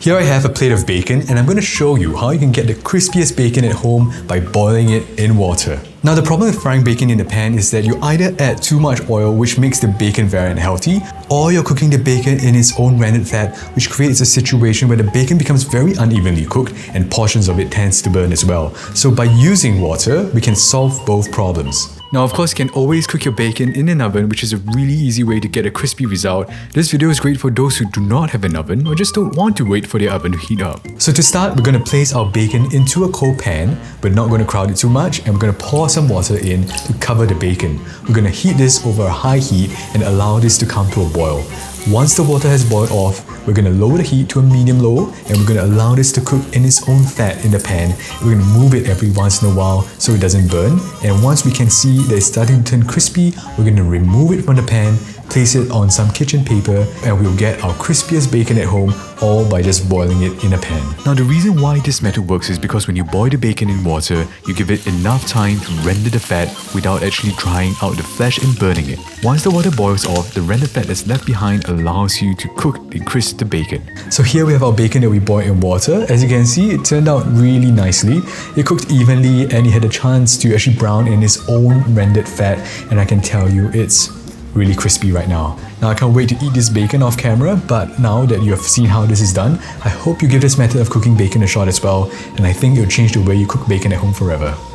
Here I have a plate of bacon and I'm going to show you how you can get the crispiest bacon at home by boiling it in water. Now the problem with frying bacon in the pan is that you either add too much oil, which makes the bacon very unhealthy, or you're cooking the bacon in its own rendered fat, which creates a situation where the bacon becomes very unevenly cooked and portions of it tends to burn as well. So by using water, we can solve both problems. Now of course you can always cook your bacon in an oven, which is a really easy way to get a crispy result. This video is great for those who do not have an oven or just don't want to wait for their oven to heat up. So to start, we're going to place our bacon into a cold pan. We're not going to crowd it too much and we're going to pour some water in to cover the bacon. We're going to heat this over a high heat and allow this to come to a boil. Once the water has boiled off, we're going to lower the heat to a medium-low and we're going to allow this to cook in its own fat in the pan. We're going to move it every once in a while so it doesn't burn, and once we can see that it's starting to turn crispy, we're going to remove it from the pan, place it on some kitchen paper, and we'll get our crispiest bacon at home, all by just boiling it in a pan. Now the reason why this method works is because when you boil the bacon in water, you give it enough time to render the fat without actually drying out the flesh and burning it. Once the water boils off, the rendered fat that's left behind allows you to cook and crisp the bacon. So here we have our bacon that we boiled in water. As you can see, it turned out really nicely. It cooked evenly and it had a chance to actually brown in its own rendered fat, and I can tell you it's really crispy right now. Now I can't wait to eat this bacon off camera, but now that you have seen how this is done, I hope you give this method of cooking bacon a shot as well, and I think it'll change the way you cook bacon at home forever.